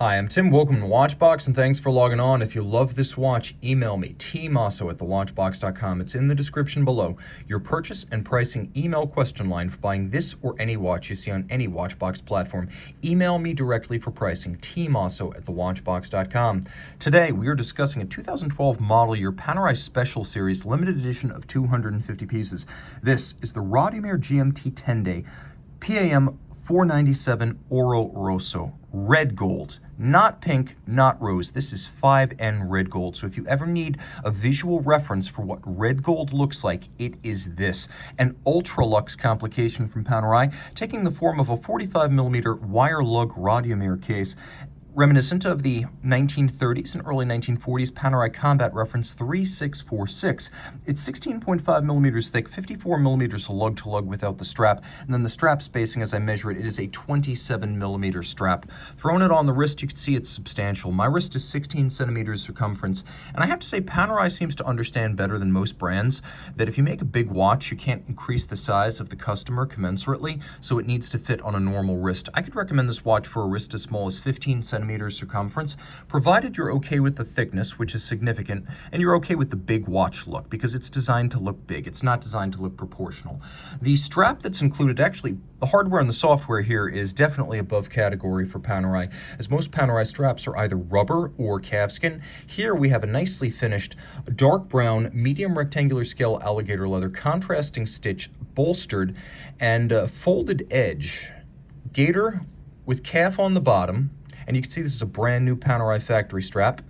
Hi, I'm Tim. Welcome to Watchbox, and thanks for logging on. If you love this watch, email me, tmosso at thewatchbox.com. It's in the description below. Your purchase and pricing email question line for buying this or any watch you see on any Watchbox platform. Email me directly for pricing, tmosso at thewatchbox.com. Today, we are discussing a 2012 model year Panerai Special Series limited edition of 250 pieces. This is the Radiomir GMT 10-day PAM00497 Oro Rosso. Red gold, not pink, not rose. This is 5N red gold. So if you ever need a visual reference for what red gold looks like, it is this. An ultra luxe complication from Panerai, taking the form of a 45mm wire lug Radiomir case, reminiscent of the 1930s and early 1940s Panerai combat reference 3646. It's 16.5 millimeters thick, 54 millimeters lug-to-lug without the strap, and then the strap spacing, as I measure it, it is a 27 millimeter strap. Throwing it on the wrist, you can see it's substantial. My wrist is 16 centimeters circumference, and I have to say Panerai seems to understand better than most brands that if you make a big watch, you can't increase the size of the customer commensurately, so it needs to fit on a normal wrist. I could recommend this watch for a wrist as small as 15 centimeters circumference, provided you're okay with the thickness, which is significant, and you're okay with the big watch look, because it's designed to look big. It's not designed to look proportional. The strap that's included, actually, the hardware and the software here is definitely above category for Panerai, as most Panerai straps are either rubber or calfskin. Here we have a nicely finished dark brown, medium rectangular scale alligator leather, contrasting stitch, bolstered, and folded edge. Gator with calf on the bottom. And you can see this is a brand new Panerai factory strap,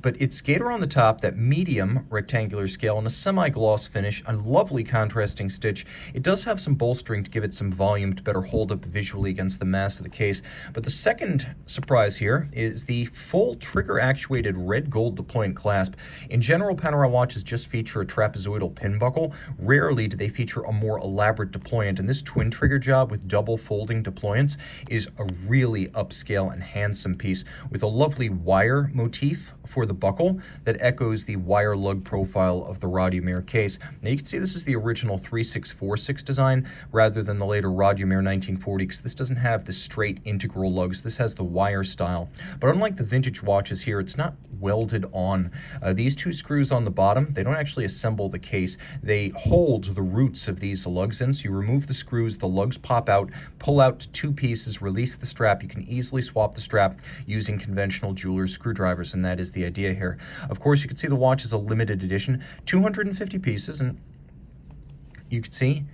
but it's gator on the top, that medium rectangular scale, and a semi-gloss finish, a lovely contrasting stitch. It does have some bolstering to give it some volume to better hold up visually against the mass of the case. But the second surprise here is the full trigger-actuated red gold deployant clasp. In general, Panerai watches just feature a trapezoidal pin buckle. Rarely do they feature a more elaborate deployant, and this twin trigger job with double folding deployants is a really upscale and handsome piece with a lovely wire motif for the buckle that echoes the wire lug profile of the Radiomir case. Now you can see this is the original 3646 design rather than the later Radiomir 1940, because this doesn't have the straight integral lugs. This has the wire style. But unlike the vintage watches here, it's not welded on. These two screws on the bottom, they don't actually assemble the case. They hold the roots of these lugs in, so you remove the screws, the lugs pop out, pull out to two pieces, release the strap. You can easily swap the strap using conventional jeweler's screwdrivers, and that is the idea here. Of course, you can see the watch is a limited edition, 250 pieces, and you can see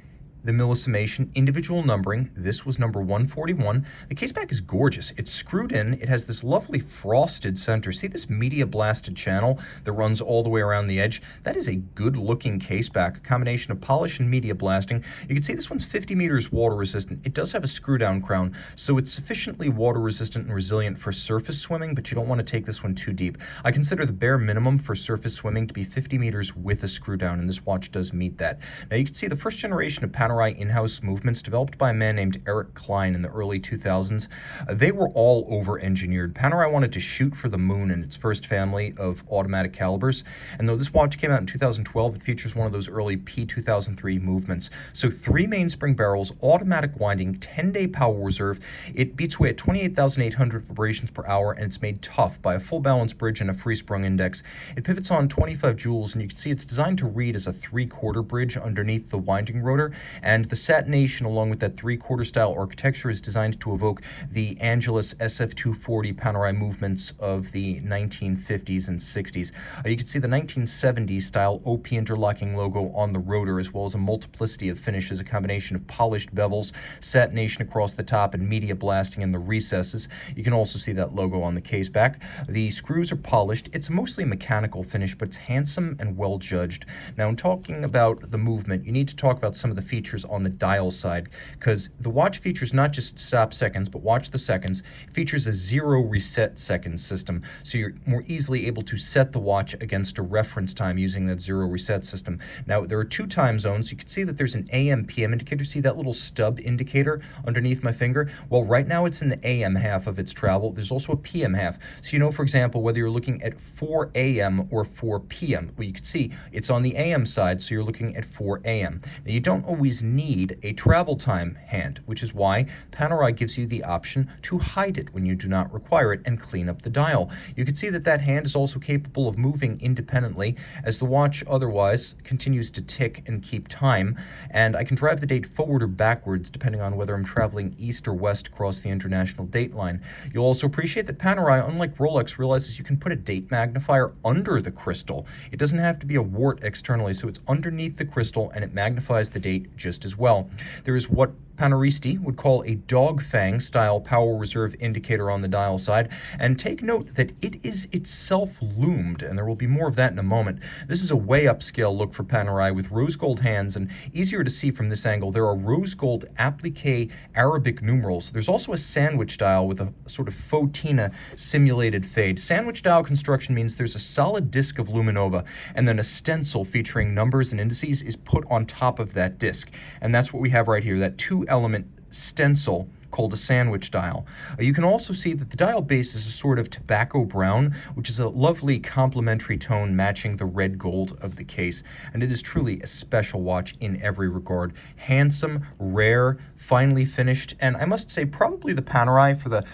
the millissummation, individual numbering. This was number 141. The case back is gorgeous. It's screwed in. It has this lovely frosted center. See this media blasted channel that runs all the way around the edge? That is a good looking case back, a combination of polish and media blasting. You can see this one's 50 meters water resistant. It does have a screw down crown, so it's sufficiently water resistant and resilient for surface swimming, but you don't want to take this one too deep. I consider the bare minimum for surface swimming to be 50 meters with a screw down, and this watch does meet that. Now you can see the first generation of Panerai in-house movements developed by a man named Eric Klein in the early 2000s. They were all over-engineered. Panerai wanted to shoot for the moon in its first family of automatic calibers, and though this watch came out in 2012, it features one of those early P2003 movements. So 3 mainspring barrels, automatic winding, 10-day power reserve. It beats away at 28,800 vibrations per hour, and it's made tough by a full balance bridge and a free-sprung index. It pivots on 25 joules, and you can see it's designed to read as a 3/4 bridge underneath the winding rotor, and the satination along with that 3/4 style architecture is designed to evoke the Angelus SF240 Panerai movements of the 1950s and 60s. You can see the 1970s style OP interlocking logo on the rotor, as well as a multiplicity of finishes, a combination of polished bevels, satination across the top, and media blasting in the recesses. You can also see that logo on the case back. The screws are polished. It's mostly a mechanical finish, but it's handsome and well judged. Now, in talking about the movement, you need to talk about some of the features on the dial side, because the watch features not just stop seconds, but watch the seconds. It features a 0 reset seconds system, so you're more easily able to set the watch against a reference time using that 0 reset system. Now, there are 2 time zones. You can see that there's an AM PM indicator. See that little stub indicator underneath my finger? Well, right now it's in the AM half of its travel. There's also a PM half. So you know, for example, whether you're looking at 4 AM or 4 PM. Well, you can see it's on the AM side, so you're looking at 4 AM. Now, you don't always always need a travel time hand, which is why Panerai gives you the option to hide it when you do not require it and clean up the dial. You can see that that hand is also capable of moving independently as the watch otherwise continues to tick and keep time, and I can drive the date forward or backwards depending on whether I'm traveling east or west across the international date line. You'll also appreciate that Panerai, unlike Rolex, realizes you can put a date magnifier under the crystal. It doesn't have to be a wart externally, so it's underneath the crystal and it magnifies the date just as well. There is what Paneristi would call a dog fang style power reserve indicator on the dial side, and take note that it is itself loomed, and there will be more of that in a moment. This is a way upscale look for Panerai with rose gold hands, and easier to see from this angle, there are rose gold applique Arabic numerals. There's also a sandwich dial with a sort of fauxtina simulated fade. Sandwich dial construction means there's a solid disc of luminova, and then a stencil featuring numbers and indices is put on top of that disc, and that's what we have right here, that two-element stencil called a sandwich dial. You can also see that the dial base is a sort of tobacco brown, which is a lovely complementary tone matching the red gold of the case, and it is truly a special watch in every regard. Handsome, rare, finely finished, and I must say probably the Panerai for the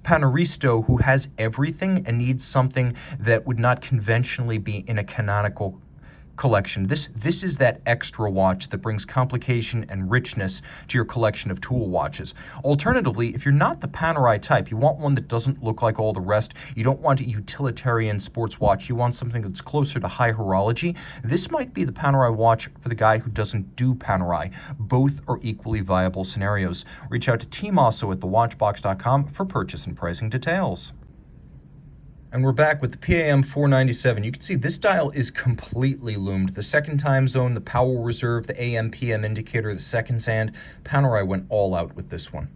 Paneristo who has everything and needs something that would not conventionally be in a canonical collection. This is that extra watch that brings complication and richness to your collection of tool watches. Alternatively, if you're not the Panerai type, you want one that doesn't look like all the rest, you don't want a utilitarian sports watch, you want something that's closer to high horology, this might be the Panerai watch for the guy who doesn't do Panerai. Both are equally viable scenarios. Reach out to Tim Mosso at thewatchbox.com for purchase and pricing details. And we're back with the PAM00497. You can see this dial is completely loomed. The second time zone, the power reserve, the AM/PM indicator, the seconds hand. Panerai went all out with this one.